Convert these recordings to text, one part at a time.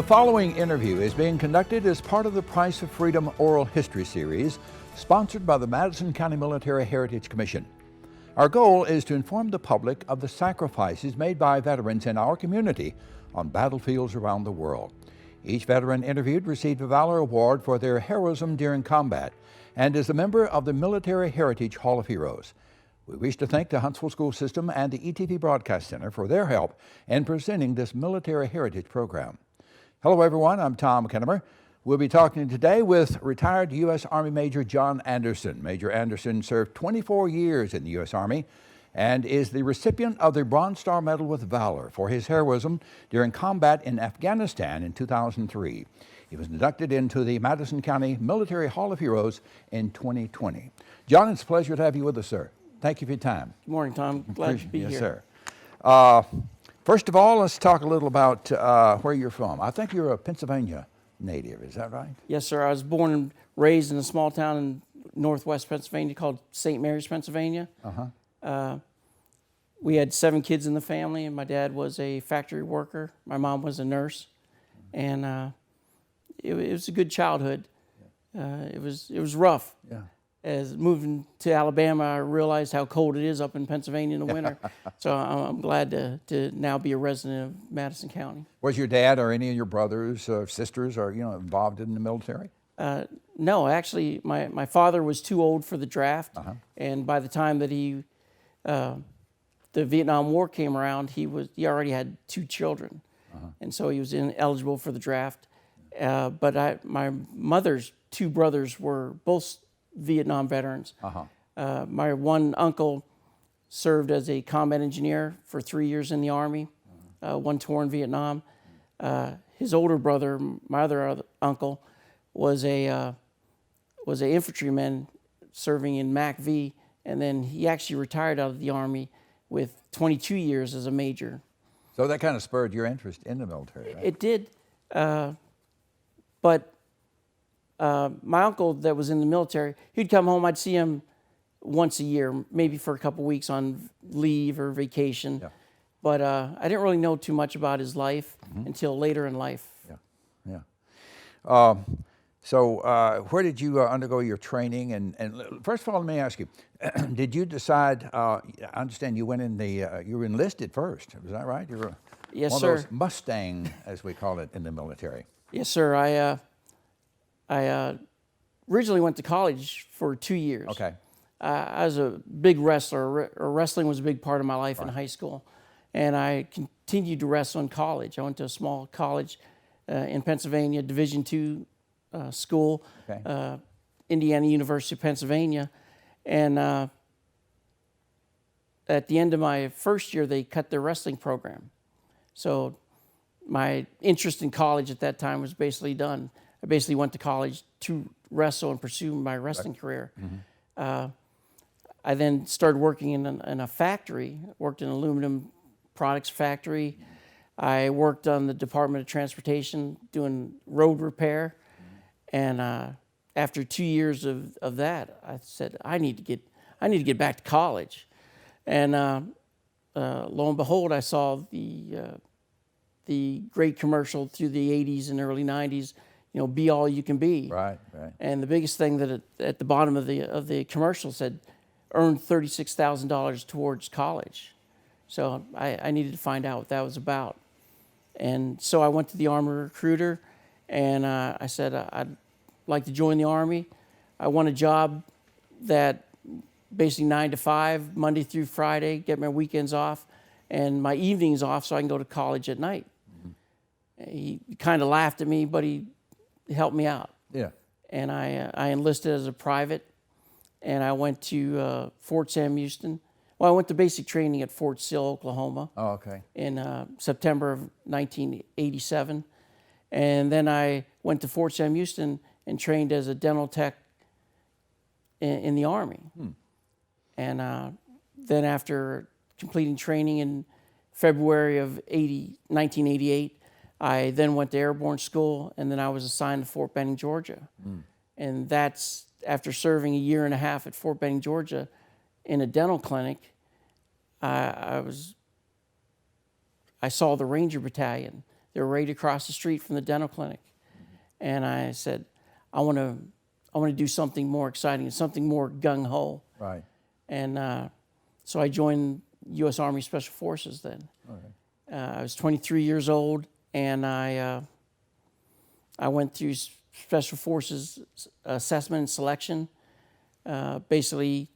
The following interview is being conducted as part of the Price of Freedom Oral History Series, sponsored by the Madison County Military Heritage Commission. Our goal is to inform the public of the sacrifices made by veterans in our community on battlefields around the world. Each veteran interviewed received a Valor Award for their heroism during combat and is a member of the Military Heritage Hall of Heroes. We wish to thank the Huntsville School System and the ETV Broadcast Center for their help in presenting this Military Heritage program. Hello everyone, I'm Tom Kennemer. We'll be talking today with retired U.S. Army Major John Anderson. Major Anderson served 24 years in the U.S. Army and is the recipient of the Bronze Star Medal with Valor for his heroism during combat in Afghanistan in 2003. He was inducted into the Madison County Military Hall of Heroes in 2020. John, it's a pleasure to have you with us, sir. Thank you for your time. Good morning, Tom. Glad to be here. Yes, sir. First of all, let's talk a little about where you're from. I think you're a Pennsylvania native, is that right? Yes, sir. I was born and raised in a small town in northwest Pennsylvania called St. Mary's, Pennsylvania. We had 7 kids in the family, and my dad was a factory worker. My mom was a nurse, and it was a good childhood. It was rough. Yeah. As moving to Alabama, I realized how cold it is up in Pennsylvania in the winter. So I'm glad to now be a resident of Madison County. Was your dad or any of your brothers or sisters involved in the military? No, actually, my father was too old for the draft, and by the time that the Vietnam War came around, he already had 2 children, and so he was ineligible for the draft. But my mother's 2 brothers were both Vietnam veterans. My one uncle served as a combat engineer for 3 years in the Army, 1 tour in Vietnam. His older brother, my other uncle, was an infantryman serving in MAC-V, and then he actually retired out of the Army with 22 years as a major. So that kind of spurred your interest in the military, right? It did, but my uncle that was in the military, he'd come home, I'd see him once a year, maybe for a couple weeks on leave or vacation. Yeah. But I didn't really know too much about his life until later in life. So where did you undergo your training? And first of all, let me ask you, did you decide, I understand you went in you were enlisted first, is that right? You were Yes, one sir. of those Mustang, as we call it in the military. Yes, sir. I originally went to college for 2 years. Okay. I was a big wrestler. Wrestling was a big part of my life in high school. And I continued to wrestle in college. I went to a small college in Pennsylvania, Division II school, Indiana University of Pennsylvania. And at the end of my first year, they cut their wrestling program. So my interest in college at that time was basically done. I basically went to college to wrestle and pursue my wrestling career. I then started working in a factory, worked in an aluminum products factory. I worked on the Department of Transportation doing road repair. And after 2 years of that, I said, I need to get back to college. And lo and behold, I saw the great commercial through the 80s and early 90s, be all you can be. Right. And the biggest thing that at the bottom of the commercial said, earn $36,000 towards college. So I needed to find out what that was about. And so I went to the Army recruiter, and I said, I'd like to join the Army. I want a job that basically 9 to 5, Monday through Friday, get my weekends off, and my evenings off so I can go to college at night. He kind of laughed at me, but he helped me out. Yeah. And I enlisted as a private, and I went to Fort Sam Houston. Well, I went to basic training at Fort Sill, Oklahoma. Oh, okay. In September of 1987. And then I went to Fort Sam Houston and trained as a dental tech in the Army. And then after completing training in February of 1988, I then went to airborne school, and then I was assigned to Fort Benning, Georgia. And that's after serving a year and a half at Fort Benning, Georgia in a dental clinic. I saw the Ranger Battalion They were right across the street from the dental clinic. And I said, I want to do something more exciting, something more gung-ho. Right. And so I joined U.S. Army Special Forces then. Okay. I was 23 years old, and I went through Special Forces assessment and selection. Basically,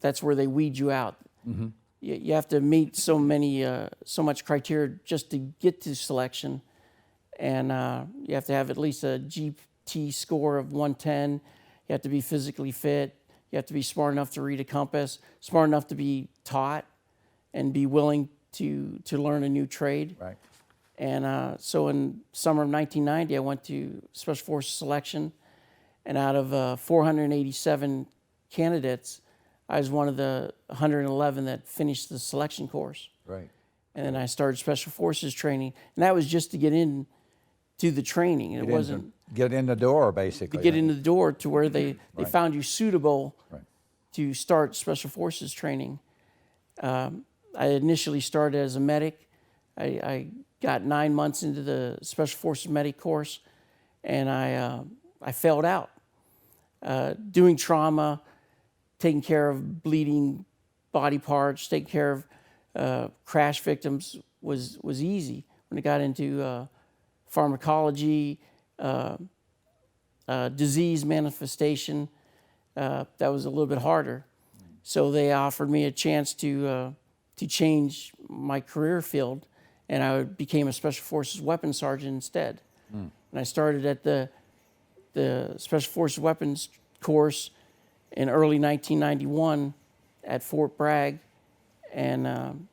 that's where they weed you out. Mm-hmm. You have to meet so much criteria just to get to selection, and you have to have at least a GT score of 110. You have to be physically fit. You have to be smart enough to read a compass, smart enough to be taught, and be willing to learn a new trade. Right. And so in summer of 1990, I went to Special Forces selection, and out of 487 candidates, I was one of the 111 that finished the selection course. Right. And then I started Special Forces training, and that was just to get in to the training. It wasn't get in the door, basically. to get into the door to where they Right. found you suitable Right. to start Special Forces training. I initially started as a medic. I got 9 months into the Special Forces medic course, and I failed out. Doing trauma, taking care of bleeding body parts, taking care of crash victims was easy. When it got into pharmacology, disease manifestation, that was a little bit harder. So they offered me a chance to change my career field, and I became a Special Forces weapons sergeant instead. And I started at the Special Forces weapons course in early 1991 at Fort Bragg, and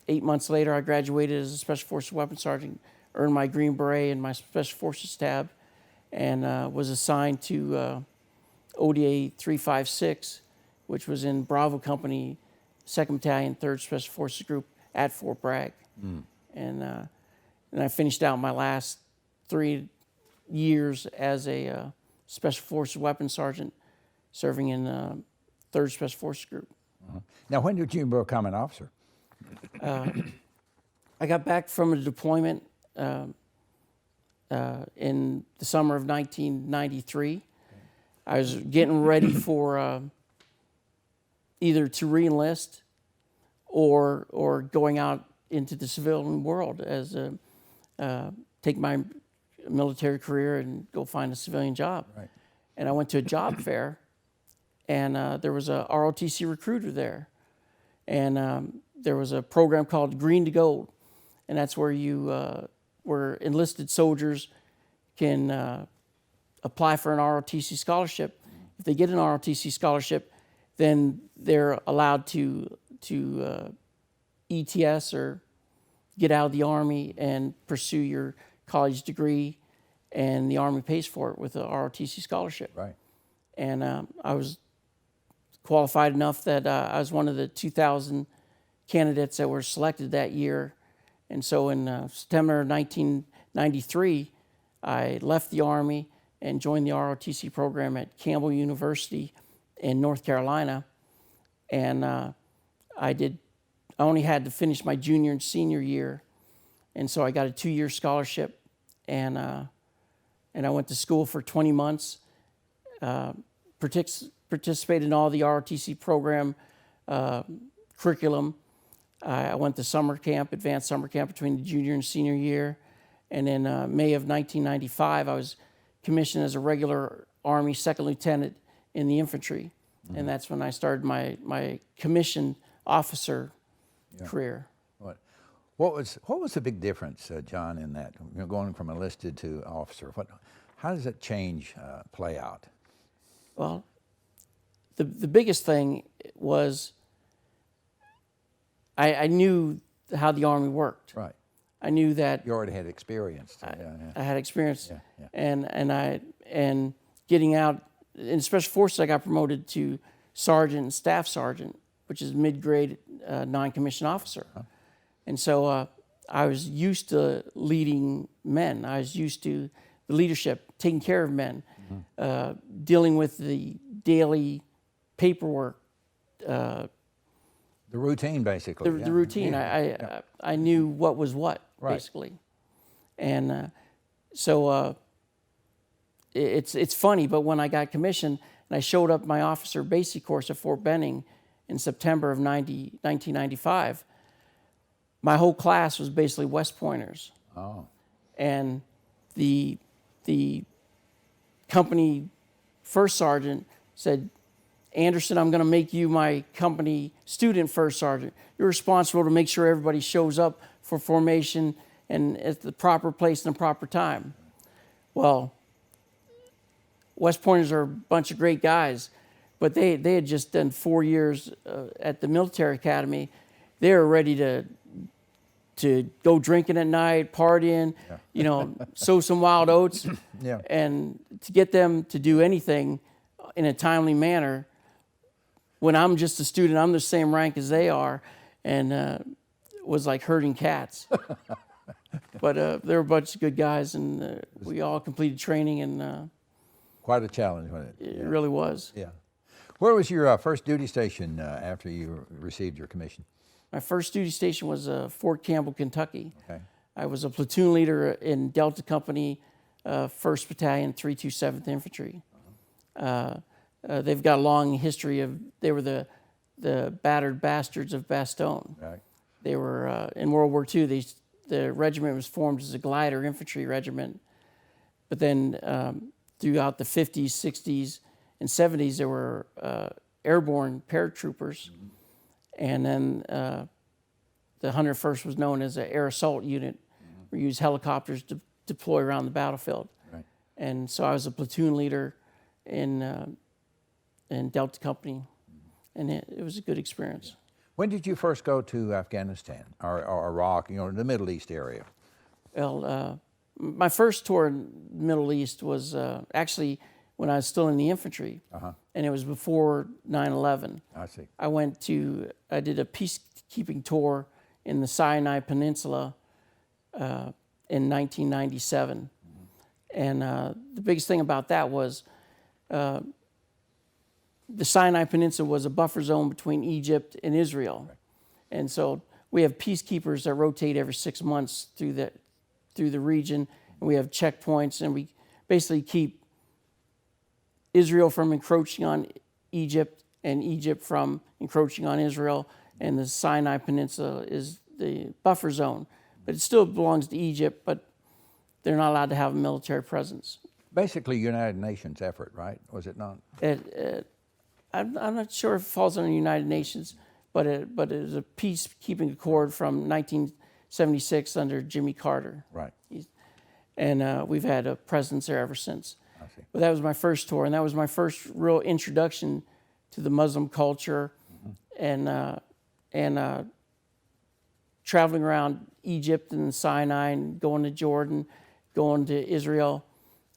8 months later I graduated as a Special Forces weapons sergeant, earned my Green Beret and my Special Forces tab, and was assigned to ODA 356, which was in Bravo Company, 2nd Battalion, 3rd Special Forces Group at Fort Bragg. And I finished out my last 3 years as a Special Forces weapons sergeant, serving in 3rd Special Forces Group. Now, when did you become an officer? I got back from a deployment in the summer of 1993. I was getting ready for either to re-enlist or going out into the civilian world as take my military career and go find a civilian job. Right. And I went to a job fair, and there was a ROTC recruiter there, and there was a program called Green to Gold, and that's where where enlisted soldiers can apply for an ROTC scholarship. If they get an ROTC scholarship, then they're allowed to ETS or get out of the Army and pursue your college degree, and the Army pays for it with a ROTC scholarship. Right. And I was qualified enough that I was one of the 2,000 candidates that were selected that year. And so in September 1993, I left the Army and joined the ROTC program at Campbell University in North Carolina. And I only had to finish my junior and senior year. And so I got a 2-year scholarship, and I went to school for 20 months, participated in all the ROTC program curriculum. I went to summer camp, advanced summer camp between the junior and senior year. And in May of 1995, I was commissioned as a regular Army second lieutenant in the infantry. And that's when I started my commissioned officer career. What was the big difference, John, in that, going from enlisted to officer? How does that change play out? Well, the biggest thing was I knew how the Army worked. Right. I knew that You already had experience. I had experience, Yeah. and getting out in Special Forces, I got promoted to sergeant and staff sergeant, which is mid-grade non-commissioned officer. And so I was used to leading men. I was used to the leadership, taking care of men, dealing with the daily paperwork. The routine, basically. The routine. I knew what was what, Right. basically. And so it's funny, but when I got commissioned and I showed up my officer basic course at Fort Benning in September of 1995, my whole class was basically West Pointers. Oh. And the company first sergeant said, Anderson, I'm going to make you my company student first sergeant. You're responsible to make sure everybody shows up for formation and at the proper place and the proper time. Well, West Pointers are a bunch of great guys, but they had just done 4 years at the military academy. They were ready to go drinking at night, partying, you know, sow some wild oats. Yeah. And to get them to do anything in a timely manner, when I'm just a student, I'm the same rank as they are, and was like herding cats. But they were a bunch of good guys, and we all completed training, and Quite a challenge, wasn't it? it really was. Yeah. Where was your first duty station after you received your commission? My first duty station was Fort Campbell, Kentucky. Okay. I was a platoon leader in Delta Company, 1st Battalion, 327th Infantry. They've got a long history of, they were the battered bastards of Bastogne. Right. They were, in World War II, the regiment was formed as a glider infantry regiment. But then throughout the 50s, 60s, and 70s, there were airborne paratroopers. Mm-hmm. And then the 101st was known as an air assault unit. Mm-hmm. We used helicopters to deploy around the battlefield. Right. And so I was a platoon leader in Delta Company, and it was a good experience. When did you first go to Afghanistan or Iraq, you know, the Middle East area? Well, my first tour in the Middle East was actually when I was still in the infantry, and it was before 9/11. I see. I did a peacekeeping tour in the Sinai Peninsula in 1997. Mm-hmm. And the biggest thing about that was the Sinai Peninsula was a buffer zone between Egypt and Israel. Right. And so we have peacekeepers that rotate every 6 months through the region, and we have checkpoints, and we basically keep Israel from encroaching on Egypt and Egypt from encroaching on Israel, and the Sinai Peninsula is the buffer zone. But it still belongs to Egypt, but they're not allowed to have a military presence. Basically, United Nations effort, right? Was it not? I'm not sure if it falls under the United Nations, but it is a peacekeeping accord from 1976 under Jimmy Carter. Right. And we've had a presence there ever since. I see. But that was my first tour, and that was my first real introduction to the Muslim culture, mm-hmm. and traveling around Egypt and Sinai and going to Jordan, going to Israel.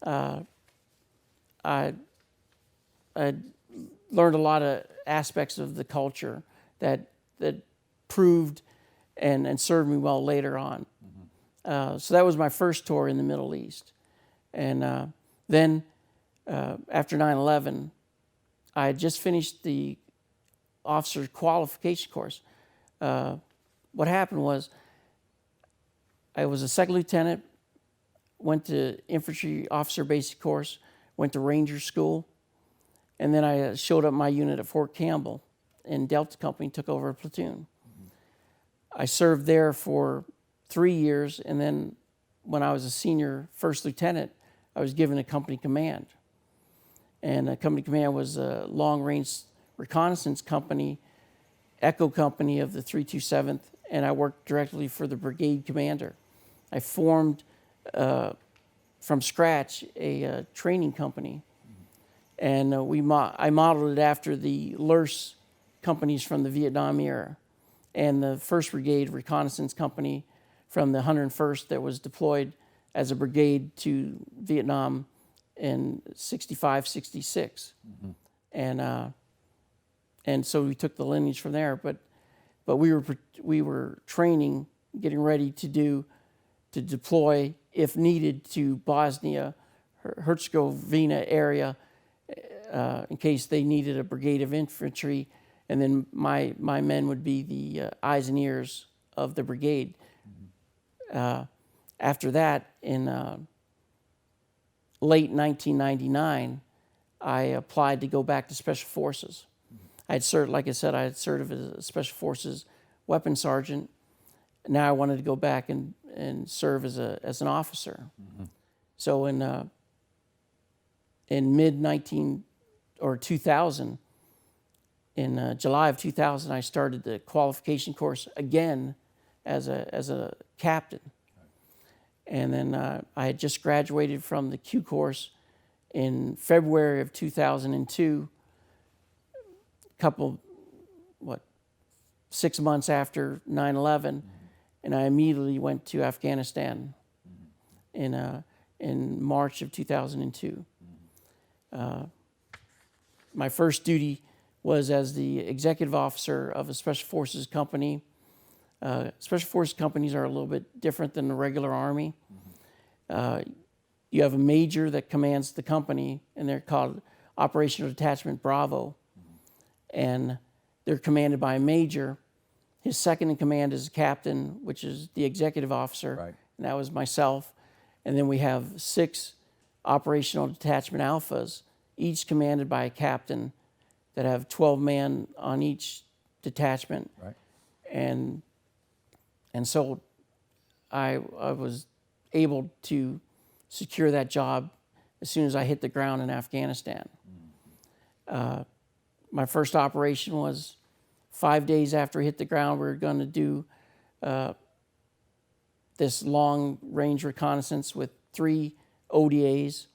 I learned a lot of aspects of the culture that proved and served me well later on. Mm-hmm. So that was my first tour in the Middle East. And then after 9/11, I had just finished the officer qualification course. What happened was I was a second lieutenant, went to infantry officer basic course, went to Ranger School, and then I showed up my unit at Fort Campbell, and Delta Company took over a platoon. Mm-hmm. I served there for 3 years, and then when I was a senior first lieutenant, I was given a company command. And a company command was a long-range reconnaissance company, echo company of the 327th, and I worked directly for the brigade commander. I formed from scratch a training company, and I modeled it after the LURS companies from the Vietnam era, and the 1st Brigade Reconnaissance Company from the 101st that was deployed as a brigade to Vietnam in 65, 66. Mm-hmm. And so we took the lineage from there, but we were training, getting ready to deploy if needed to Bosnia, Herzegovina area, in case they needed a brigade of infantry, and then my men would be the eyes and ears of the brigade. Mm-hmm. After that, in late 1999, I applied to go back to Special Forces. I had served, like I said, I had served as a Special Forces weapons sergeant. Now I wanted to go back and serve as an officer. So in mid 2000, in July of 2000, I started the qualification course again as a captain. And then I had just graduated from the Q course in February of 2002, couple, 6 months after 9/11, and I immediately went to Afghanistan in March of 2002. My first duty was as the executive officer of a Special Forces company. Special Forces companies are a little bit different than the regular Army. You have a major that commands the company, and they're called Operational Detachment Bravo. And they're commanded by a major. His second in command is a captain, which is the executive officer, Right. and that was myself. And then we have 6 Operational Detachment Alphas, each commanded by a captain, that have 12 men on each detachment. Right. And so I was able to secure that job as soon as I hit the ground in Afghanistan. My first operation was 5 days after I hit the ground. We were going to do this long-range reconnaissance with 3 ODAs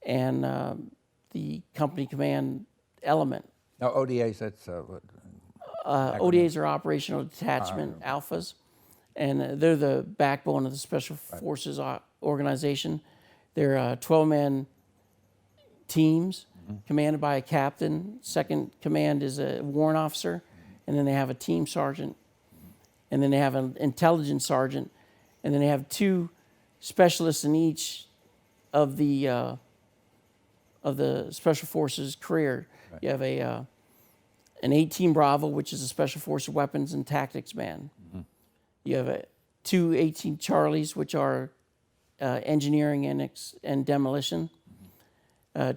and the company command element. Now, ODAs, that's what? ODAs are Operational Detachment Alphas, and they're the backbone of the Special Forces organization. They're 12-man teams commanded by a captain. Second command is a warrant officer, and then they have a team sergeant, and then they have an intelligence sergeant, and then they have 2 specialists in each of the Special Forces career. Right. You have an 18 Bravo, which is a Special Forces weapons and tactics man. You have 2 18 Charlies, which are engineering and demolition.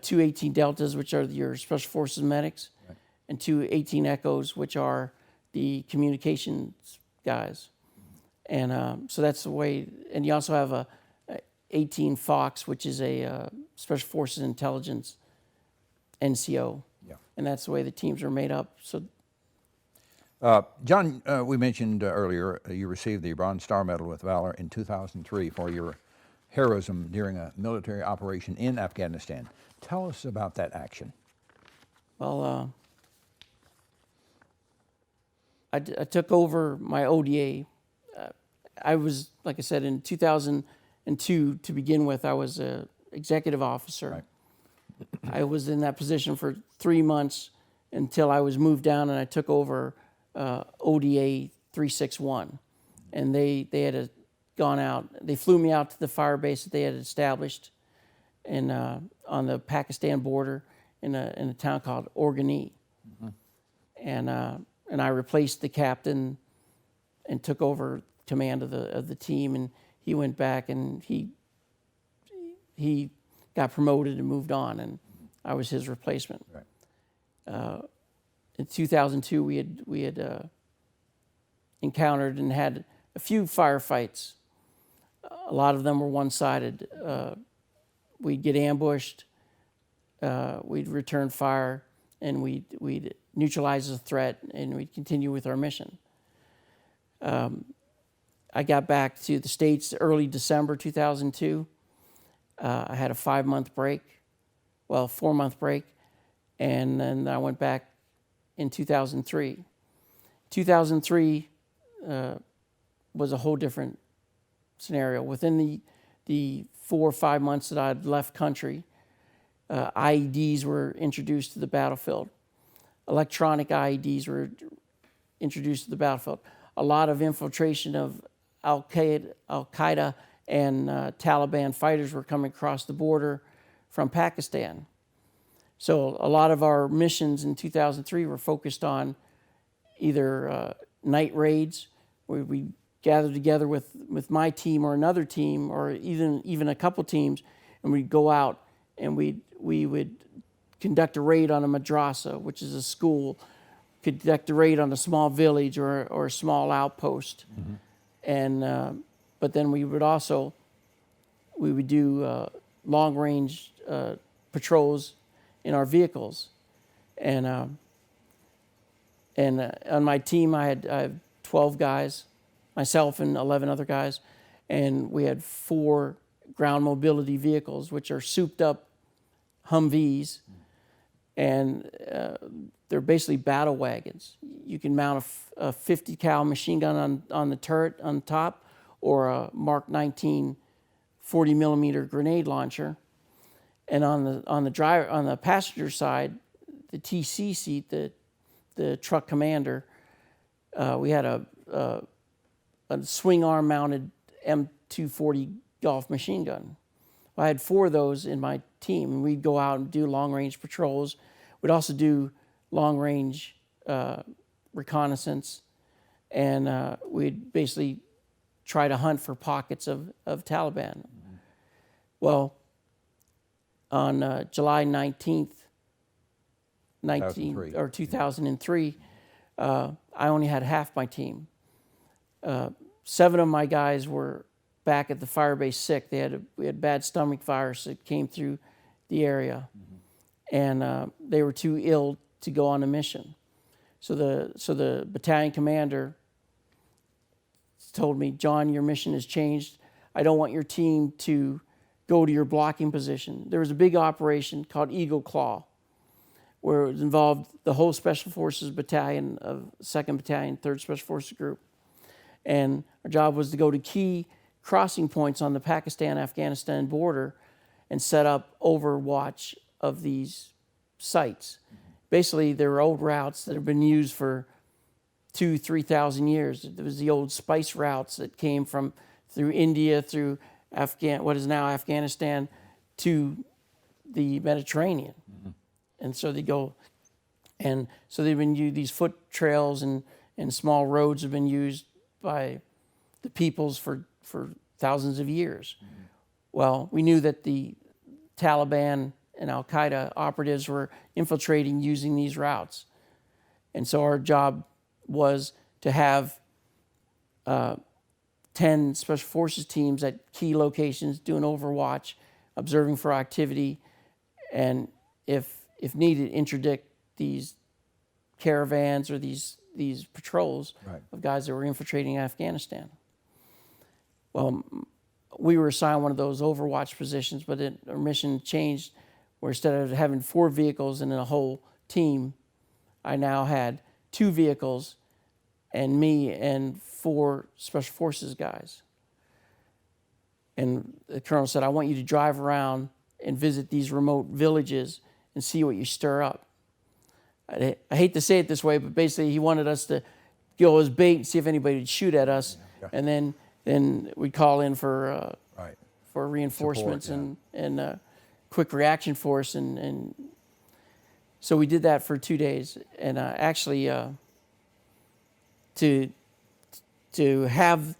2 18 Deltas, which are your Special Forces medics, Right. and 2 18 Echoes, which are the communications guys. And so that's the way. And you also have a 18 Fox, which is a Special Forces intelligence NCO. Yeah. And that's the way the teams are made up. So, John, we mentioned earlier you received the Bronze Star Medal with Valor in 2003 for your heroism during a military operation in Afghanistan. Tell us about that action. well, I took over my ODA. I was, like I said, in 2002 to begin with, I was an executive officer. Right. I was in that position for 3 months until I was moved down and I took over ODA 361. And they had gone out, they flew me out to the fire base that they had established on the Pakistan border in a town called Organi. And I replaced the captain and took over command of the team, and he went back and he got promoted and moved on, and I was his replacement. Right. In 2002, we had encountered and had a few firefights. A lot of them were one-sided. We'd get ambushed, we'd return fire, and we'd neutralize the threat, and we'd continue with our mission. I got back to the States early December 2002. I had a 4-month break, and then I went back in 2003. 2003 was a whole different scenario. Within the 4 or 5 months that I'd left country, IEDs were introduced to the battlefield. Electronic IEDs were introduced to the battlefield. A lot of infiltration of Al-Qaeda and Taliban fighters were coming across the border from Pakistan. So a lot of our missions in 2003 were focused on either night raids, where we gather together with my team or another team or even a couple teams, and we'd go out and we would conduct a raid on a madrasa, which is a school, conduct a raid on a small village or a small outpost. Mm-hmm. And but then we would do long range patrols in our vehicles. And on my team I had 12 guys, myself and 11 other guys, and we had 4 ground mobility vehicles, which are souped up Humvees, and they're basically battle wagons. You can mount a 50 cal machine gun on the turret on top, or a Mark 19 40 millimeter grenade launcher. And on the passenger side, the TC seat, the truck commander, we had a swing arm mounted M240 Golf machine gun. I had 4 of those in my team, and we'd go out and do long range patrols. We'd also do long range reconnaissance, and we'd basically try to hunt for pockets of Taliban. Mm-hmm. Well, on July 19th, 2003, I only had half my team. 7 of my guys were back at the fire base sick. We had bad stomach virus that came through the area, mm-hmm. and they were too ill to go on a mission. So the battalion commander told me, "John, your mission has changed. I don't want your team to go to your blocking position." There was a big operation called Eagle Claw, where it involved the whole Special Forces battalion of 2nd Battalion, 3rd Special Forces Group. And our job was to go to key crossing points on the Pakistan-Afghanistan border and set up overwatch of these sites. Basically, they were old routes that have been used for 2,000-3,000 years. It was the old spice routes that came through India, through what is now Afghanistan, to the Mediterranean. Mm-hmm. And so they go, and so they've been used, these foot trails and small roads have been used by the peoples for thousands of years. Mm-hmm. Well, we knew that the Taliban and Al-Qaeda operatives were infiltrating using these routes. And so our job was to have 10 Special Forces teams at key locations doing overwatch, observing for activity, and if needed, interdict these caravans or these patrols right. of guys that were infiltrating Afghanistan. Well, we were assigned one of those overwatch positions, but our mission changed, where instead of having 4 vehicles and a whole team, I now had 2 vehicles and me and 4 Special Forces guys. And the colonel said, "I want you to drive around and visit these remote villages and see what you stir up." I hate to say it this way, but basically he wanted us to go as bait and see if anybody would shoot at us, yeah. and then we'd call in for reinforcements. Support, yeah. and quick reaction force, and so we did that for 2 days, and actually to have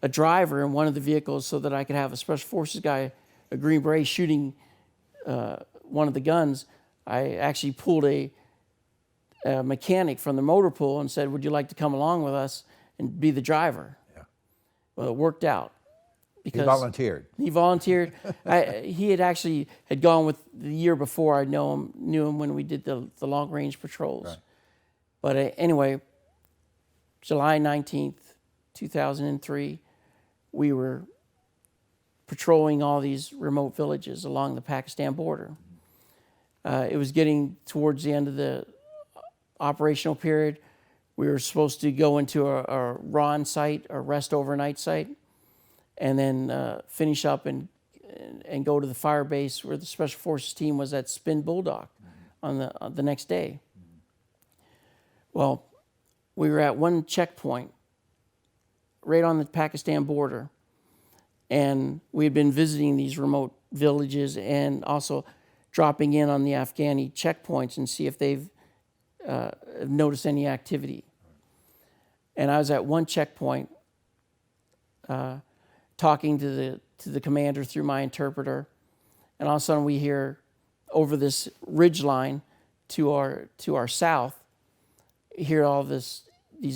a driver in one of the vehicles so that I could have a Special Forces guy, a Green Beret, shooting one of the guns. I actually pulled a mechanic from the motor pool and said, "Would you like to come along with us and be the driver?" Yeah. Well, it worked out. Because he volunteered. He volunteered. He had gone with the year before. I knew him when we did the long range patrols. Right. But anyway, July 19th, 2003, we were patrolling all these remote villages along the Pakistan border. It was getting towards the end of the operational period. We were supposed to go into a RON site, a rest overnight site, and then finish up and go to the fire base where the Special Forces team was at Spin Bulldog on the next day. Well, we were at one checkpoint right on the Pakistan border, and we had been visiting these remote villages and also dropping in on the Afghani checkpoints and see if they've noticed any activity. And I was at one checkpoint talking to the commander through my interpreter, and all of a sudden we hear over this ridge line to our south, hear all these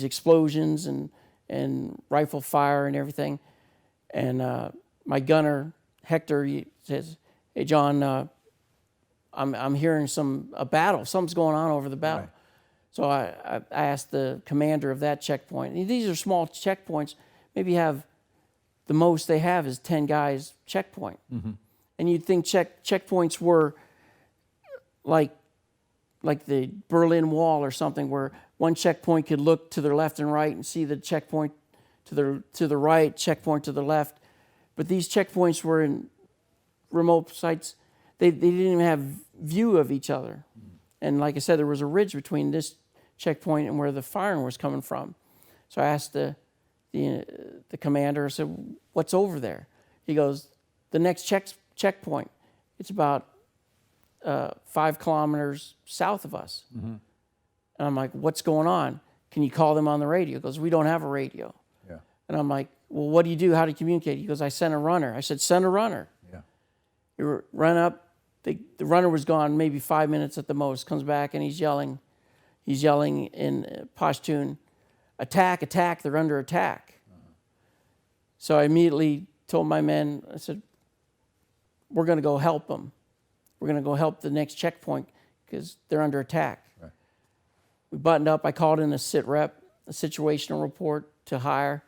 explosions and rifle fire and everything, and my gunner Hector, he says, "Hey John, I'm hearing a battle. Something's going on over the battle." Right. So I asked the commander of that checkpoint. And these are small checkpoints. Maybe the most they have is 10 guys checkpoint. Mm-hmm. And you'd think checkpoints were like the Berlin Wall or something, where one checkpoint could look to their left and right and see the checkpoint to the right, checkpoint to the left. But these checkpoints were in remote sites. They didn't even have view of each other. And like I said, there was a ridge between this checkpoint and where the firing was coming from. So I asked the commander, I said, "What's over there?" He goes, "The next checkpoint. It's about 5 kilometers south of us." Mm-hmm. And I'm like, "What's going on? Can you call them on the radio?" He goes, "We don't have a radio." Yeah. And I'm like, "Well, what do you do? How do you communicate?" He goes, "I sent a runner." I said, "Send a runner." Yeah. He ran up. The runner was gone maybe 5 minutes at the most. Comes back and he's yelling in Pashtun, "Attack, attack, they're under attack." Uh-huh. So I immediately told my men, I said, "We're going to go help them. We're going to go help the next checkpoint because they're under attack." Right. We buttoned up. I called in a sitrep, a situational report to hire,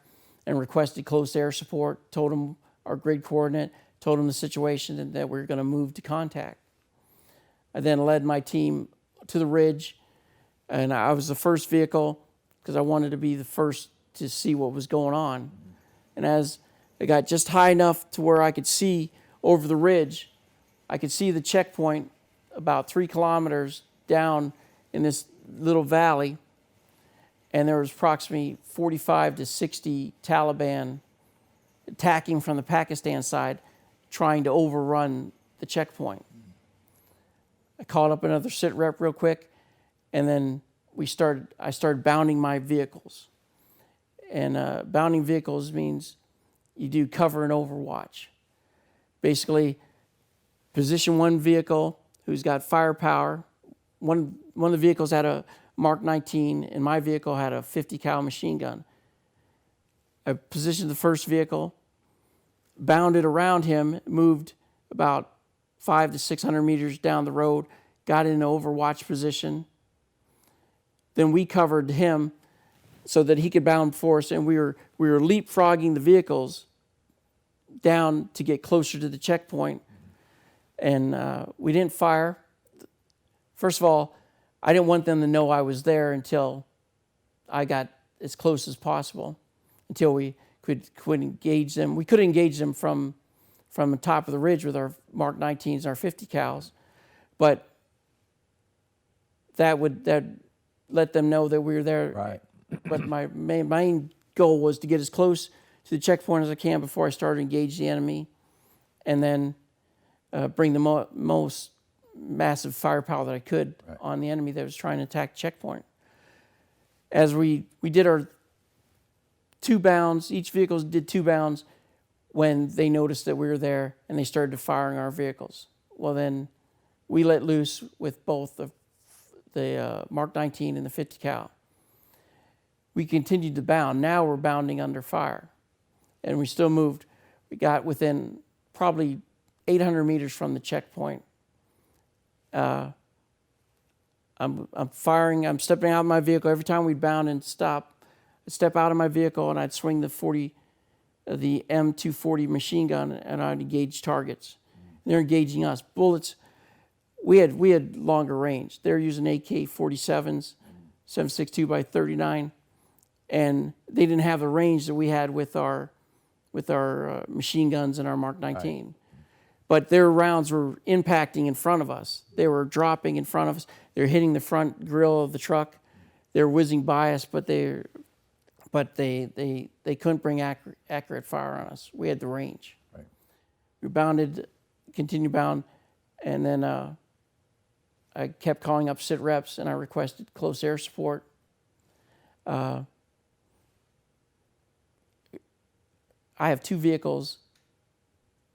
and requested close air support, told them our grid coordinate, told them the situation and that we were going to move to contact. I then led my team to the ridge, and I was the first vehicle because I wanted to be the first to see what was going on. Mm-hmm. And as I got just high enough to where I could see over the ridge, I could see the checkpoint about 3 kilometers down in this little valley, and there was approximately 45 to 60 Taliban attacking from the Pakistan side, trying to overrun the checkpoint. I called up another sit rep real quick, and then I started bounding my vehicles. And bounding vehicles means you do cover and overwatch. Basically, position one vehicle who's got firepower. One of the vehicles had a Mark 19, and my vehicle had a 50 cal machine gun. I positioned the first vehicle, bounded around him, moved about 500 to 600 meters down the road, got in an overwatch position. Then we covered him so that he could bound for us, and we were leapfrogging the vehicles down to get closer to the checkpoint. And we didn't fire. First of all, I didn't want them to know I was there until I got as close as possible, until we could engage them. We could engage them from the top of the ridge with our Mark 19s and our 50 cals, but that let them know that we were there. Right. But my main goal was to get as close to the checkpoint as I can before I started to engage the enemy, and then bring the most massive firepower that I could on the enemy that was trying to attack the checkpoint. As we did our 2 bounds, each vehicle did 2 bounds when they noticed that we were there, and they started firing our vehicles. Well, then we let loose with both the Mark 19 and the 50 cal. We continued to bound. Now we're bounding under fire, and we still moved. We got within probably 800 meters from the checkpoint. I'm firing. I'm stepping out of my vehicle every time we'd bound and stop. I'd step out of my vehicle and I'd swing the M240 machine gun, and I'd engage targets. And they're engaging us. Bullets. We had longer range. They're using AK-47s, 7.62 by 39, and they didn't have the range that we had with our machine guns and our Mark 19. Right. But their rounds were impacting in front of us. They were dropping in front of us. They were hitting the front grille of the truck. They were whizzing by us, but they couldn't bring accurate fire on us. We had the range. Right. We bounded, continued bound, and then I kept calling up sit reps, and I requested close air support. I I have 2 vehicles,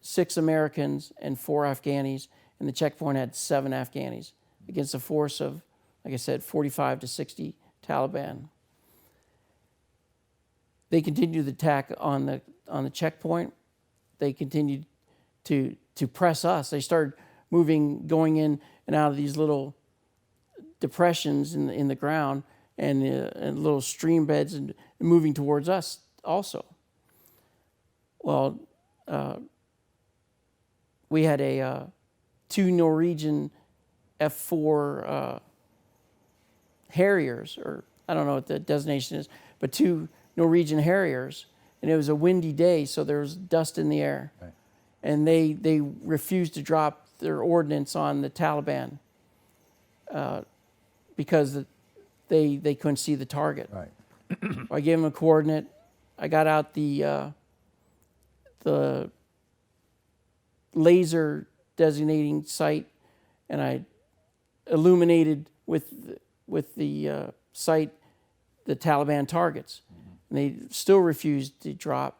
6 Americans and 4 Afghanis, and the checkpoint had 7 Afghanis against a force of, like I said, 45 to 60 Taliban. They continued the attack on the checkpoint. They continued to press us. They started going in and out of these little depressions in the ground and little stream beds and moving towards us also. Well, we had 2 Norwegian F4 Harriers, or I don't know what the designation is, but 2 Norwegian Harriers, and it was a windy day, so there was dust in the air. Right. And they refused to drop their ordnance on the Taliban because they couldn't see the target. Right. I gave them a coordinate. I got out the laser designating site, and I illuminated with the sight the Taliban targets. And they still refused to drop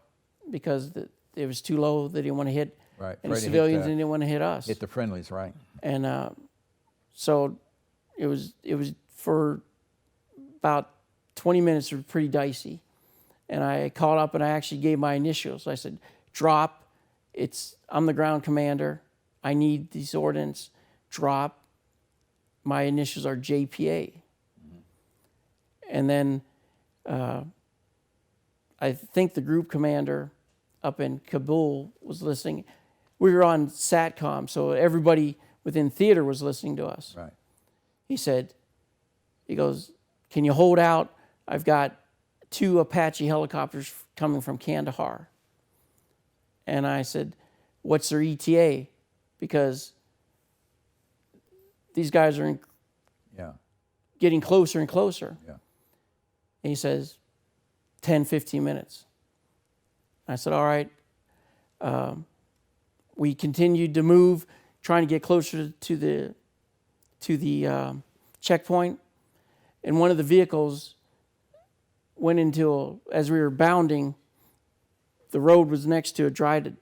because it was too low. They didn't want to hit any civilians, and they didn't want to hit us. Hit the friendlies, right? And so it was for about 20 minutes. It was pretty dicey. And I called up and I actually gave my initials. I said, "Drop. I'm the ground commander. I need these ordnance. Drop. My initials are JPA." And then I think the group commander up in Kabul was listening. We were on SATCOM, so everybody within theater was listening to us. Right. He goes, "Can you hold out? I've got 2 Apache helicopters coming from Kandahar." And I said, "What's their ETA?" Because these guys are getting closer and closer. Yeah. And he says, 10, 15 minutes. I said, "All right." We continued to move, trying to get closer to the checkpoint. And one of the vehicles went into, as we were bounding, the road was next to a dry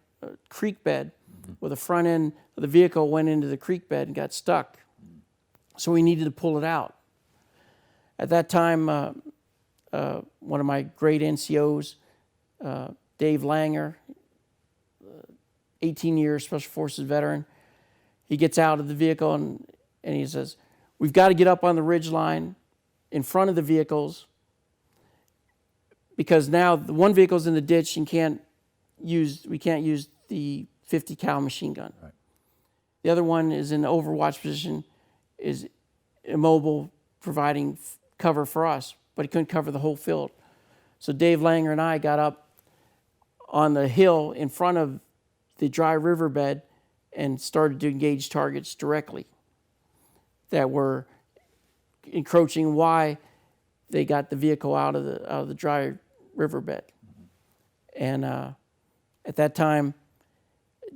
creek bed, where the front end of the vehicle went into the creek bed and got stuck. So we needed to pull it out. At that time, one of my great NCOs, Dave Langer, 18 years Special Forces veteran, he gets out of the vehicle and he says, "We've got to get up on the ridge line in front of the vehicles, because now the one vehicle's in the ditch and we can't use the 50 cal machine gun. Right. The other one is in the overwatch position, is immobile, providing cover for us, but he couldn't cover the whole field." So Dave Langer and I got up on the hill in front of the dry riverbed and started to engage targets directly that were encroaching why they got the vehicle out of the dry riverbed. And at that time,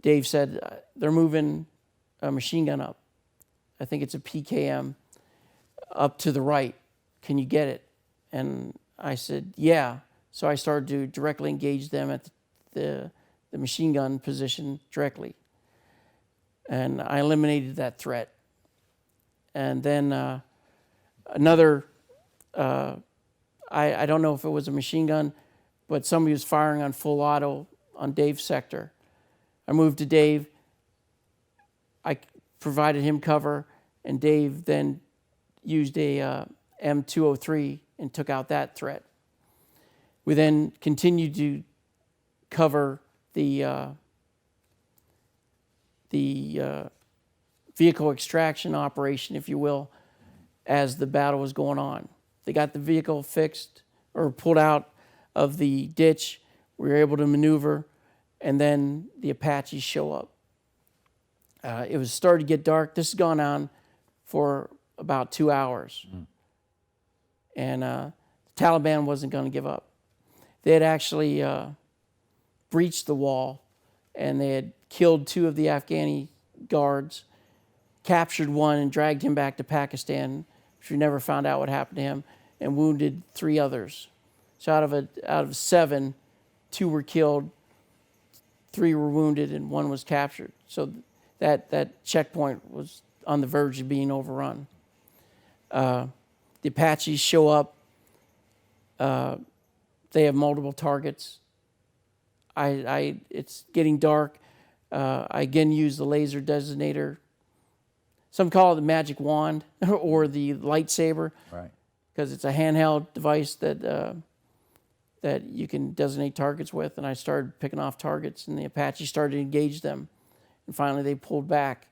Dave said, "They're moving a machine gun up. I think it's a PKM up to the right. Can you get it?" And I said, "Yeah." So I started to directly engage them at the machine gun position directly. And I eliminated that threat. And then another, I don't know if it was a machine gun, but somebody was firing on full auto on Dave's sector. I moved to Dave. I provided him cover, and Dave then used a M203 and took out that threat. We then continued to cover the vehicle extraction operation, if you will, as the battle was going on. They got the vehicle fixed or pulled out of the ditch. We were able to maneuver, and then the Apaches show up. It was starting to get dark. This has gone on for about 2 hours. And the Taliban wasn't going to give up. They had actually breached the wall, and they had killed 2 of the Afghani guards, captured one and dragged him back to Pakistan, which we never found out what happened to him, and wounded 3 others. So out of 7, 2 were killed, 3 were wounded and 1 was captured. So that checkpoint was on the verge of being overrun. The Apaches show up. They have multiple targets. It's getting dark. I again use the laser designator. Some call it the magic wand or the lightsaber, Right. because it's a handheld device that you can designate targets with. And I started picking off targets, and the Apaches started to engage them. And finally, they pulled back.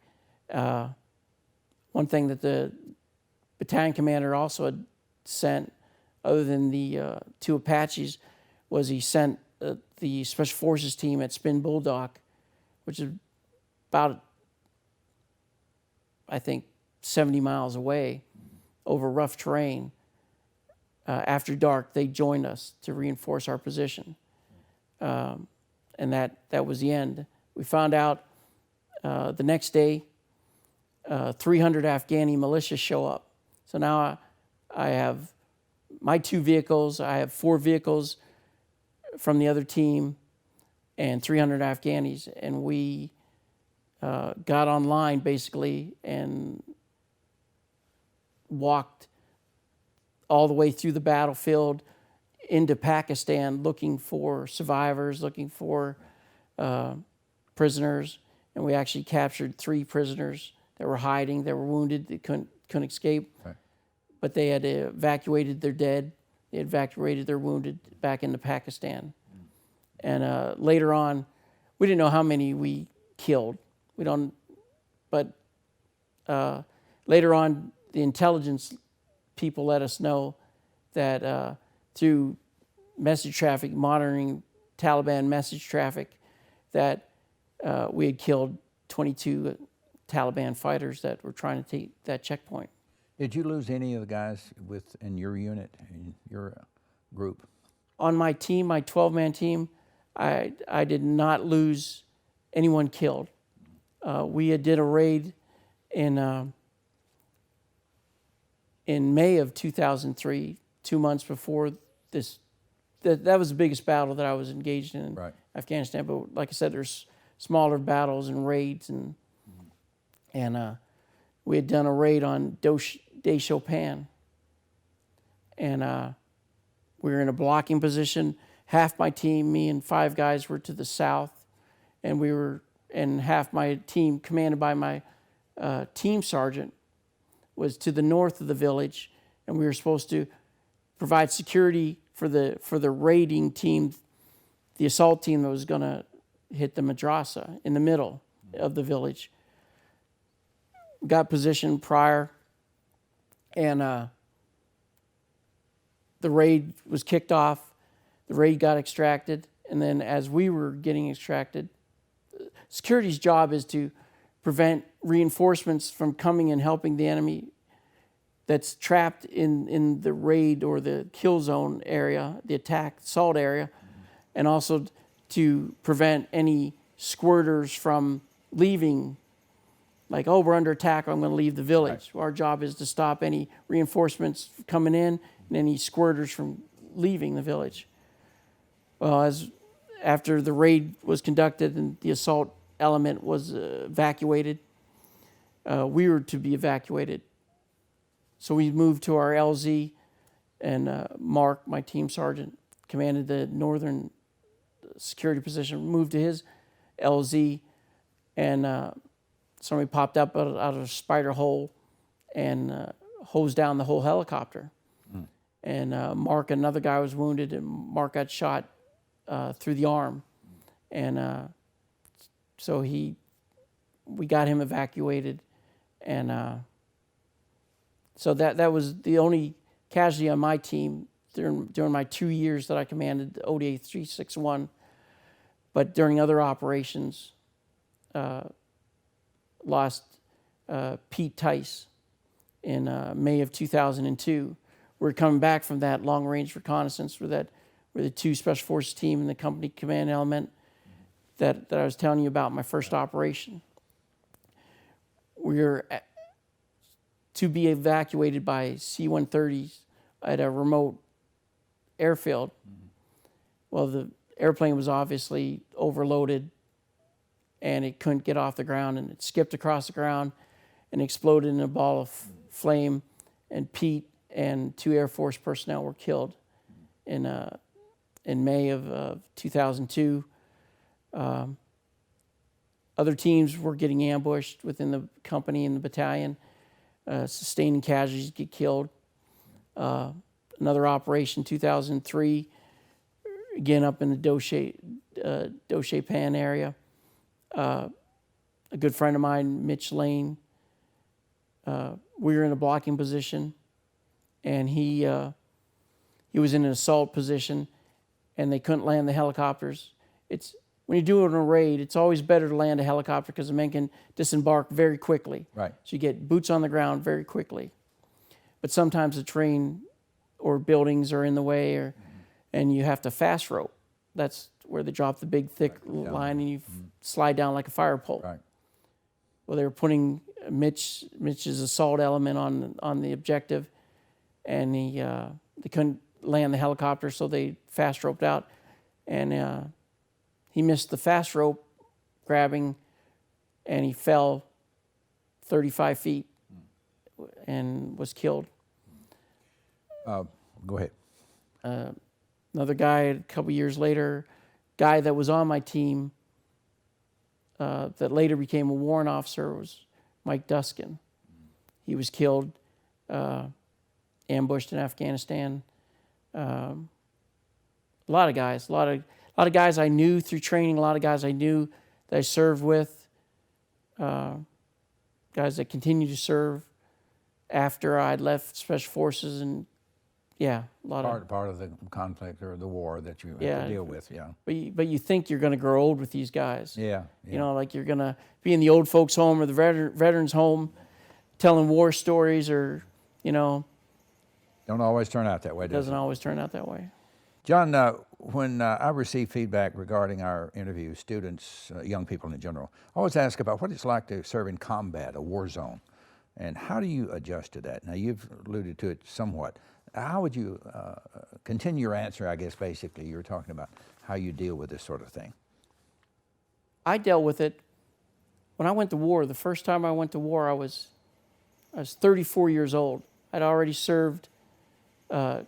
One thing that the battalion commander also had sent, other than the 2 Apaches, was he sent the Special Forces team at Spin Bulldog, which is about, I think, 70 miles away over rough terrain. After dark, they joined us to reinforce our position. And that was the end. We found out the next day 300 Afghani militia show up. So now I have my 2 vehicles, I have 4 vehicles from the other team, and 300 Afghanis. And we got online, basically, and walked all the way through the battlefield into Pakistan, looking for survivors, looking for prisoners. And we actually captured 3 prisoners that were hiding, that were wounded, that couldn't escape. Right. But they had evacuated their dead, they had evacuated their wounded back into Pakistan. And later on, we didn't know how many we killed. We don't, but later on, the intelligence people let us know that through message traffic, monitoring Taliban message traffic, that we had killed 22 Taliban fighters that were trying to take that checkpoint. Did you lose any of the guys in your unit, in your group? On my team, my 12-man team, I did not lose anyone killed. We did a raid in May of 2003, 2 months before this. That was the biggest battle that I was engaged in Right. Afghanistan. But like I said, there's smaller battles and raids, and we had done a raid on Chopin, and we were in a blocking position. Half my team, me and 5 guys, were to the south, and half my team, commanded by my team sergeant, was to the north of the village, and we were supposed to provide security for the raiding team, the assault team that was going to hit the madrasa in the middle of the village. Got positioned prior, and the raid was kicked off. The raid got extracted, and then as we were getting extracted, security's job is to prevent reinforcements from coming and helping the enemy that's trapped in the raid or the kill zone area, the attack, assault area, and also to prevent any squirters from leaving. Like, oh, we're under attack, I'm going to leave the village. Right. Our job is to stop any reinforcements coming in and any squirters from leaving the village. Well, after the raid was conducted and the assault element was evacuated, we were to be evacuated. So we moved to our LZ, and Mark, my team sergeant, commanded the northern security position, moved to his LZ, and somebody popped up out of a spider hole and hosed down the whole helicopter. Mm. And Mark, another guy, was wounded, and Mark got shot through the arm. And so we got him evacuated, and so that was the only casualty on my team during my 2 years that I commanded ODA 361. But during other operations, lost Pete Tice in May of 2002. We're coming back from that long-range reconnaissance where the 2 Special Forces team and the company command element that I was telling you about, my first operation. We were to be evacuated by C-130s at a remote airfield. Mm-hmm. Well, the airplane was obviously overloaded, and it couldn't get off the ground, and it skipped across the ground and exploded in a ball of flame, and Pete and 2 Air Force personnel were killed in May of 2002. Other teams were getting ambushed within the company and the battalion, sustaining casualties, get killed. Another operation, 2003, again up in the Doche Pan area. A good friend of mine, Mitch Lane, we were in a blocking position, and he was in an assault position, and they couldn't land the helicopters. When you do it in a raid, it's always better to land a helicopter because the men can disembark very quickly. Right. So you get boots on the ground very quickly. But sometimes the terrain or buildings are in the way, and you have to fast rope. That's where they drop the big, thick line, and you slide down like a fire pole. Right. Well, they were putting Mitch's assault element on the objective, and they couldn't land the helicopter, so they fast roped out, and he missed the fast rope grabbing, and he fell 35 feet and was killed. Go ahead. Another guy, a couple years later, guy that was on my team that later became a warrant officer was Mike Duskin. He was killed, ambushed in Afghanistan. A lot of guys, a lot of guys I knew through training, a lot of guys I knew that I served with, guys that continue to serve after I'd left Special Forces, and yeah, a lot part of the conflict or the war that you have to deal with. Yeah. But you think you're going to grow old with these guys. Yeah. You know, like you're going to be in the old folks' home or the veterans' home, telling war stories, or Don't always turn out that way. Doesn't always turn out that way. John, when I receive feedback regarding our interviews, students, young people in general, I always ask about what it's like to serve in combat, a war zone, and how do you adjust to that? Now, you've alluded to it somewhat. How would you continue your answer, I guess, basically? You were talking about how you deal with this sort of thing. I dealt with it when I went to war. The first time I went to war, I was 34 years old. I'd already served 11,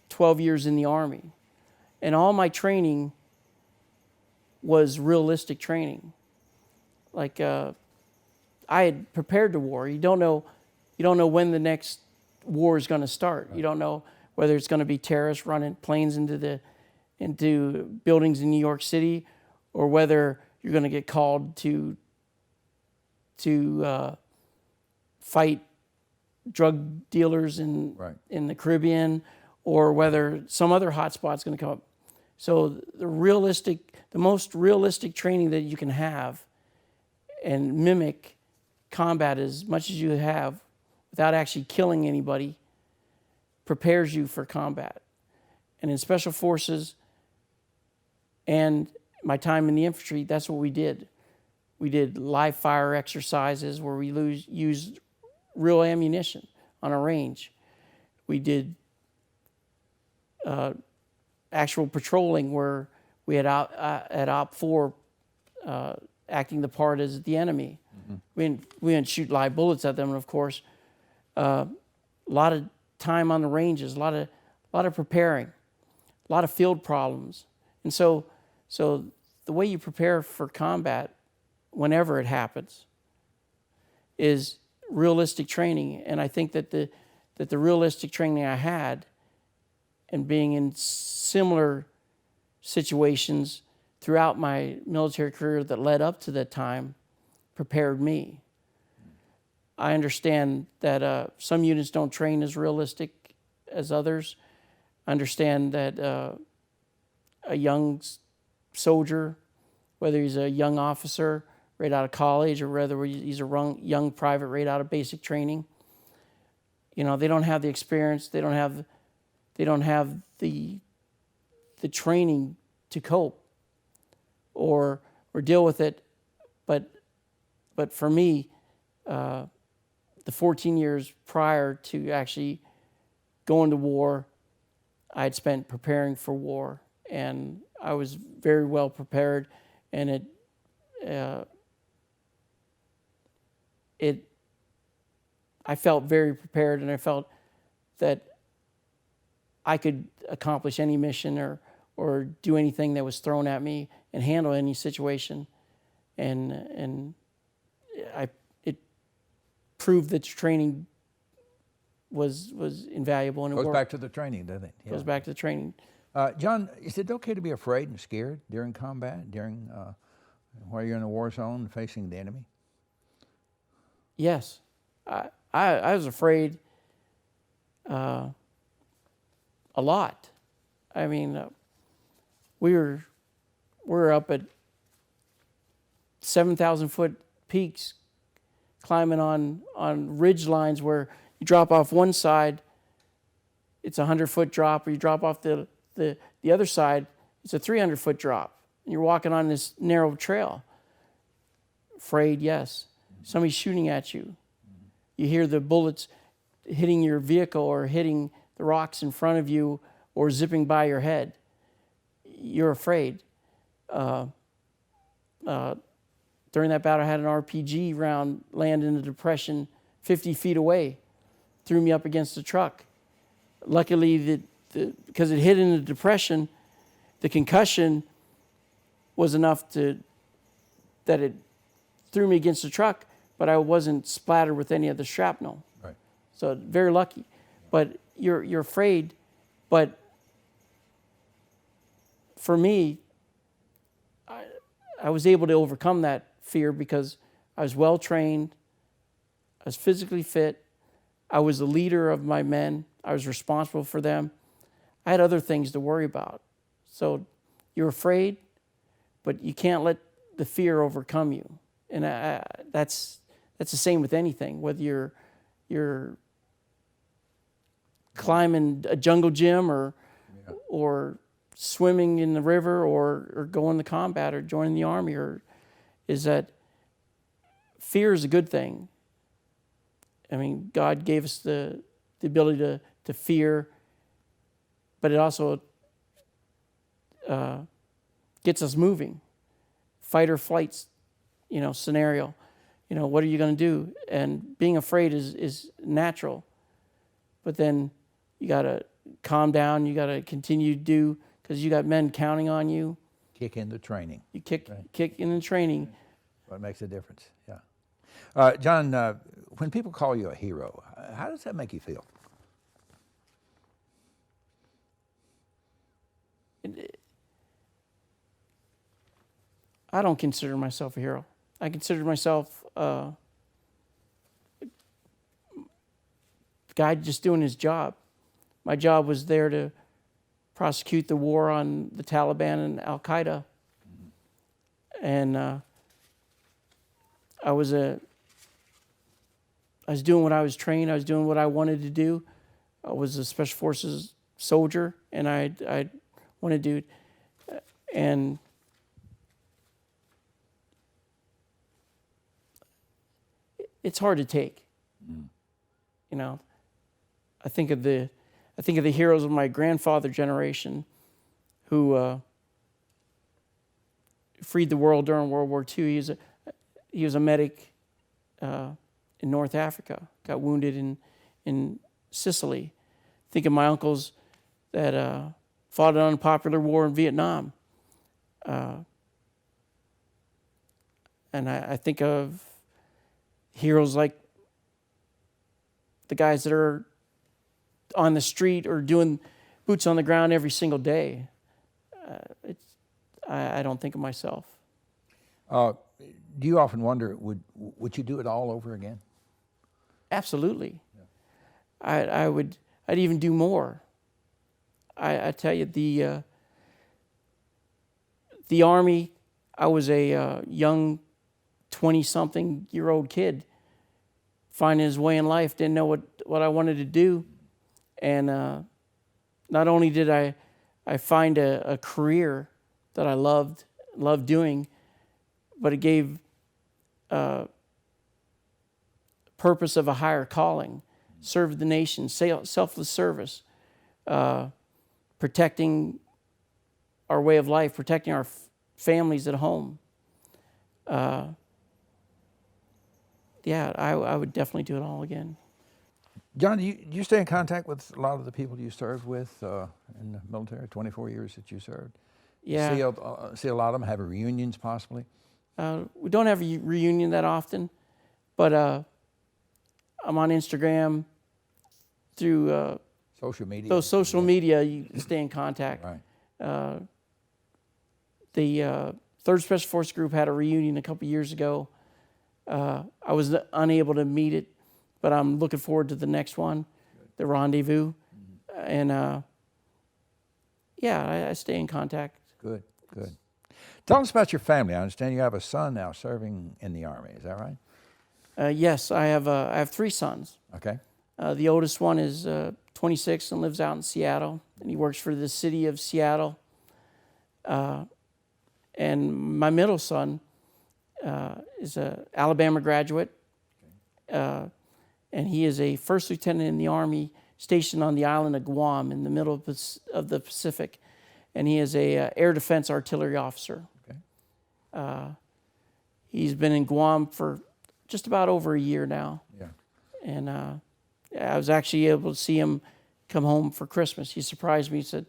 12 years in the Army. And all my training was realistic training. Like I had prepared to war. You don't know when the next war is going to start. Right. You don't know whether it's going to be terrorists running planes into buildings in New York City, or whether you're going to get called to fight drug dealers in the Caribbean, or whether some other hotspot's going to come up. So the most realistic training that you can have and mimic combat as much as you have without actually killing anybody prepares you for combat. And in Special Forces and my time in the infantry, that's what we did. We did live fire exercises where we used real ammunition on a range. We did actual patrolling where we had at Op 4 acting the part as the enemy. Mm-hmm. We didn't shoot live bullets at them, and of course, a lot of time on the ranges, a lot of preparing, a lot of field problems, and so the way you prepare for combat, whenever it happens, is realistic training. And I think that the realistic training I had, and being in similar situations throughout my military career that led up to that time, prepared me. I understand that some units don't train as realistic as others. I understand that a young soldier, whether he's a young officer right out of college or whether he's a young private right out of basic training, they don't have the experience, they don't have the training to cope or deal with it. But for me, the 14 years prior to actually going to war, I had spent preparing for war, and I was very well prepared and I felt very prepared, and I felt that I could accomplish any mission or do anything that was thrown at me and handle any situation, and it proved that training was invaluable, and it Goes worked. back to the training, doesn't it? Yeah. Goes back to the training. John, is it okay to be afraid and scared during combat, while you're in a war zone facing the enemy? Yes, I was afraid a lot. I mean, we were up at 7,000 foot peaks, climbing on ridge lines where you drop off one side, it's a 100-foot drop, or you drop off the other side, it's a 300-foot drop. And you're walking on this narrow trail. Afraid, yes. Somebody's shooting at you. You hear the bullets hitting your vehicle or hitting the rocks in front of you or zipping by your head. You're afraid. During that battle, I had an RPG round land in a depression 50 feet away, threw me up against the truck. Luckily, because it hit in the depression, the concussion was enough that it threw me against the truck, but I wasn't splattered with any of the shrapnel. Right. So very lucky. But you're afraid. But for me, I was able to overcome that fear because I was well trained, I was physically fit, I was the leader of my men, I was responsible for them. I had other things to worry about. So you're afraid, but you can't let the fear overcome you. And that's the same with anything, whether you're climbing a jungle gym or swimming in the river or going to combat or joining the army, is that fear is a good thing. I mean, God gave us the ability to fear, but it also gets us moving. Fight or flight, scenario. What are you going to do? And being afraid is natural, but then you got to calm down. You got to continue to do, because you got men counting on you. Kick in the training. You kick in the training. What makes a difference? Yeah. John, when people call you a hero, how does that make you feel? I don't consider myself a hero. I consider myself a guy just doing his job. My job was there to prosecute the war on the Taliban and Al-Qaeda. And I was doing what I was trained. I was doing what I wanted to do. I was a Special Forces soldier, and I wanted to do it. And it's hard to take. I think of the heroes of my grandfather generation who freed the world during World War II. He was a medic in North Africa, got wounded in Sicily. Think of my uncles that fought an unpopular war in Vietnam. And I think of heroes like the guys that are on the street or doing boots on the ground every single day. I don't think of myself. Do you often wonder, would you do it all over again? Absolutely. Yeah. I'd even do more. I tell you, the Army, I was a young 20-something-year-old kid finding his way in life, didn't know what I wanted to do. And not only did I find a career that I loved doing, but it gave purpose of a higher calling, serve the nation, selfless service, protecting our way of life, protecting our families at home. Yeah, I would definitely do it all again. John, you stay in contact with a lot of the people you served with in the military, 24 years that you served? Yeah. See a lot of them have reunions possibly? We don't have a reunion that often, but I'm on Instagram through Social media? those social media. You stay in contact. Right. The 3rd Special Forces Group had a reunion a couple years ago. I was unable to meet it, but I'm looking forward to the next one, the rendezvous. And yeah, I stay in contact. Good, good. Tell us about your family. I understand you have a son now serving in the Army. Is that right? Yes, I have 3 sons. Okay. The oldest one is 26 and lives out in Seattle, and he works for the city of Seattle. And my middle son is an Alabama graduate, and he is a first lieutenant in the Army stationed on the island of Guam in the middle of the Pacific, and he is a air defense artillery officer. Okay. He's been in Guam for just about over a year now. Yeah. And I was actually able to see him come home for Christmas. He surprised me. He said,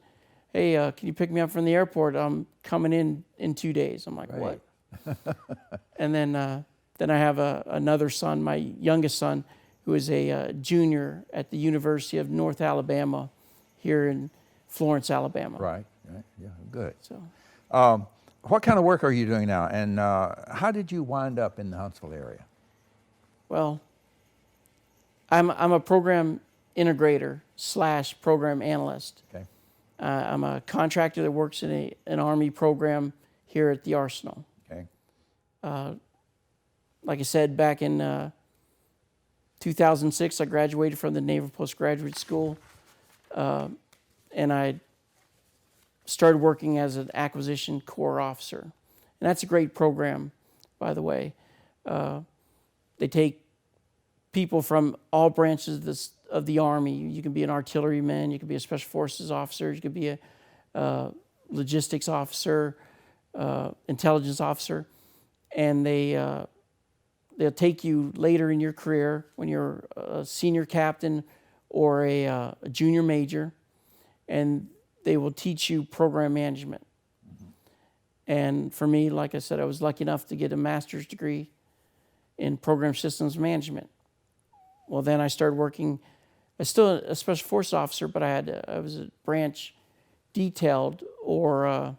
"Hey, can you pick me up from the airport? I'm coming in 2 days." I'm like, Right. "What?" And then I have another son, my youngest son, who is a junior at the University of North Alabama here in Florence, Alabama. Right, right. Yeah, good. So, What kind of work are you doing now? And how did you wind up in the Huntsville area? well, I'm a program integrator / program analyst. Okay. I'm a contractor that works in an Army program here at the Arsenal. Okay. Like I said, back in 2006, I graduated from the Naval Postgraduate School, and I started working as an acquisition corps officer. And that's a great program, by the way. They take people from all branches of the Army. You can be an artilleryman, you can be a special forces officer, you could be a logistics officer, intelligence officer, and they'll take you later in your career when you're a senior captain or a junior major, and they will teach you program management. And for me, like I said, I was lucky enough to get a master's degree in program systems management. Well, then I started working. I was still a special forces officer, but I was a branch detailed or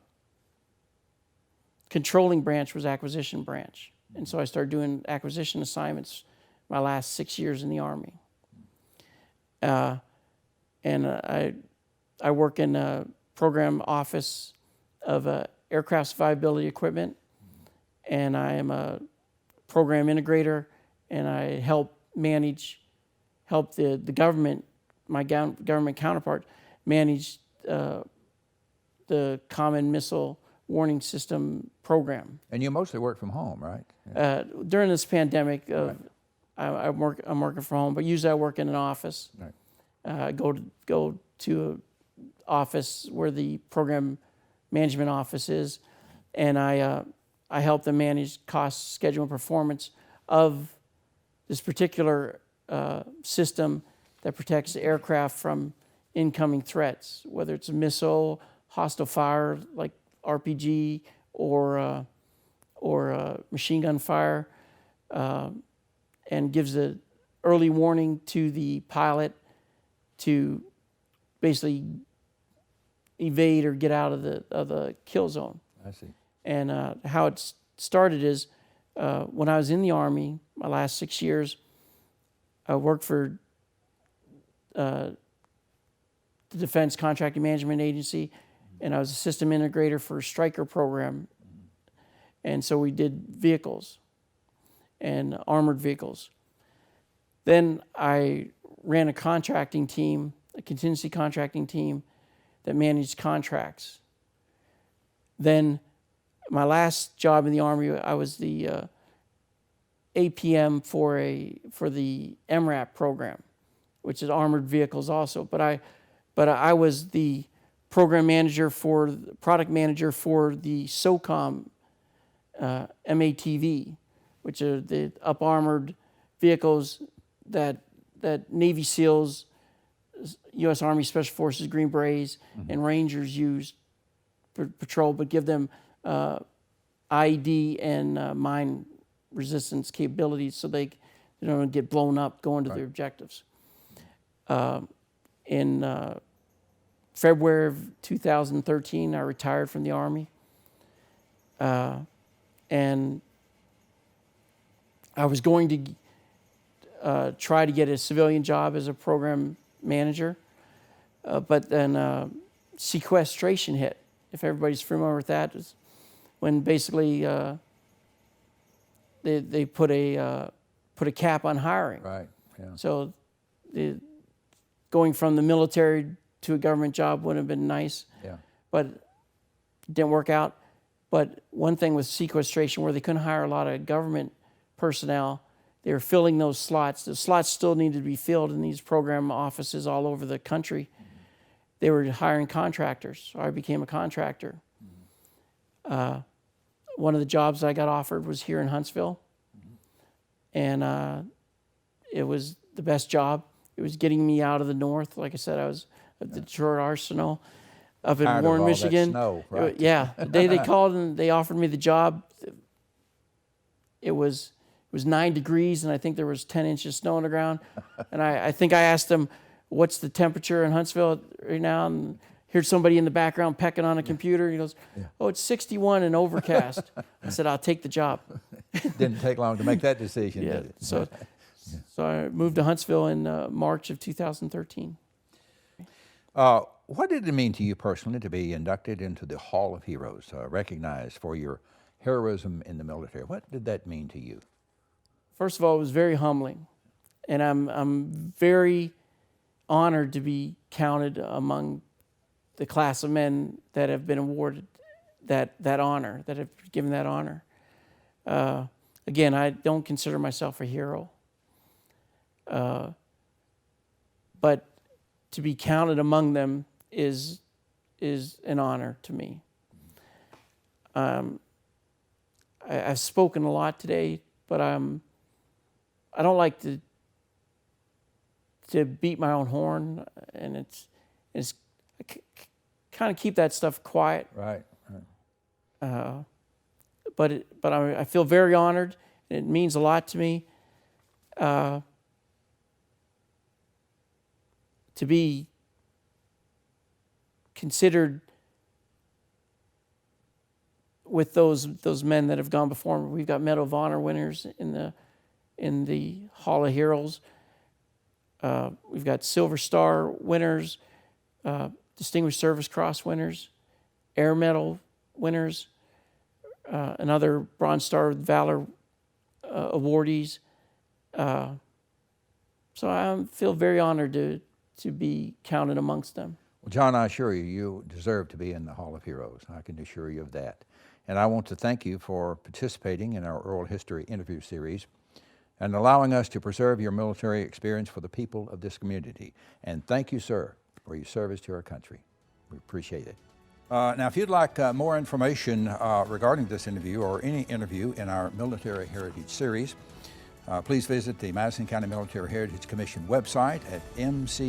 controlling branch was acquisition branch. And so I started doing acquisition assignments my last 6 years in the Army. And I work in a program office of aircraft survivability equipment, and I am a program integrator, and I help the government, my government counterpart, manage the Common Missile Warning System program. And you mostly work from home, right? During this pandemic, Right. I'm working from home, but usually I work in an office. Right. Go to an office where the program management office is, and I help them manage cost, schedule, and performance of this particular system that protects the aircraft from incoming threats, whether it's a missile, hostile fire like RPG, or machine gun fire, and gives an early warning to the pilot to basically evade or get out of the kill zone. I see. And how it started is when I was in the Army, my last 6 years, I worked for the Defense Contracting Management Agency, and I was a system integrator for a Stryker program. And so we did vehicles and armored vehicles. Then I ran a contracting team, a contingency contracting team that managed contracts. Then my last job in the Army, I was the APM for the MRAP program, which is armored vehicles also. But I was the program manager product manager for the SOCOM MATV, which are the up-armored vehicles that Navy SEALs, U.S. Army Special Forces, Green Berets, and Rangers use for patrol, but give them IED and mine resistance capabilities so they don't get blown up going to their objectives. In February of 2013, I retired from the Army, and I was going to try to get a civilian job as a program manager, but then sequestration hit. If everybody's familiar with that, it's when basically they put a cap on hiring. Right. Yeah. So going from the military to a government job would have been nice. Yeah. But it didn't work out. But one thing with sequestration, where they couldn't hire a lot of government personnel, they were filling those slots. The slots still needed to be filled in these program offices all over the country. They were hiring contractors, so I became a contractor. One of the jobs I got offered was here in Huntsville, and it was the best job. It was getting me out of the north. Like I said, I was at the Detroit Arsenal up in Tired Warren, of all Michigan. That snow, right? Yeah, the day they called and they offered me the job, it was 9 degrees, and I think there was 10 inches of snow on the ground. And I think I asked them, what's the temperature in Huntsville right now? And heard somebody in the background pecking on a computer. He goes, oh, it's 61 and overcast. I said, I'll take the job. Didn't take long to make that decision, Yeah. did it? So I moved to Huntsville in March of 2013. What did it mean to you personally to be inducted into the Hall of Heroes, recognized for your heroism in the military? What did that mean to you? First of all, it was very humbling, and I'm very honored to be counted among the class of men that have been awarded that honor, that have been given that honor. Again, I don't consider myself a hero, but to be counted among them is an honor to me. I've spoken a lot today, but I don't like to beat my own horn, and it's kind of keep that stuff quiet. Right. But I feel very honored, and it means a lot to me to be considered with those men that have gone before me. We've got Medal of Honor winners in the Hall of Heroes. We've got Silver Star winners, Distinguished Service Cross winners, Air Medal winners, and other Bronze Star of Valor awardees. So I feel very honored to be counted amongst them. Well, John, I assure you, you deserve to be in the Hall of Heroes. I can assure you of that. And I want to thank you for participating in our oral history interview series and allowing us to preserve your military experience for the people of this community. And thank you, sir, for your service to our country. We appreciate it. Now, if you'd like more information regarding this interview or any interview in our Military Heritage Series, please visit the Madison County Military Heritage Commission website at mcmhc.us.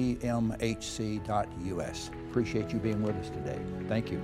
Appreciate you being with us today. Thank you.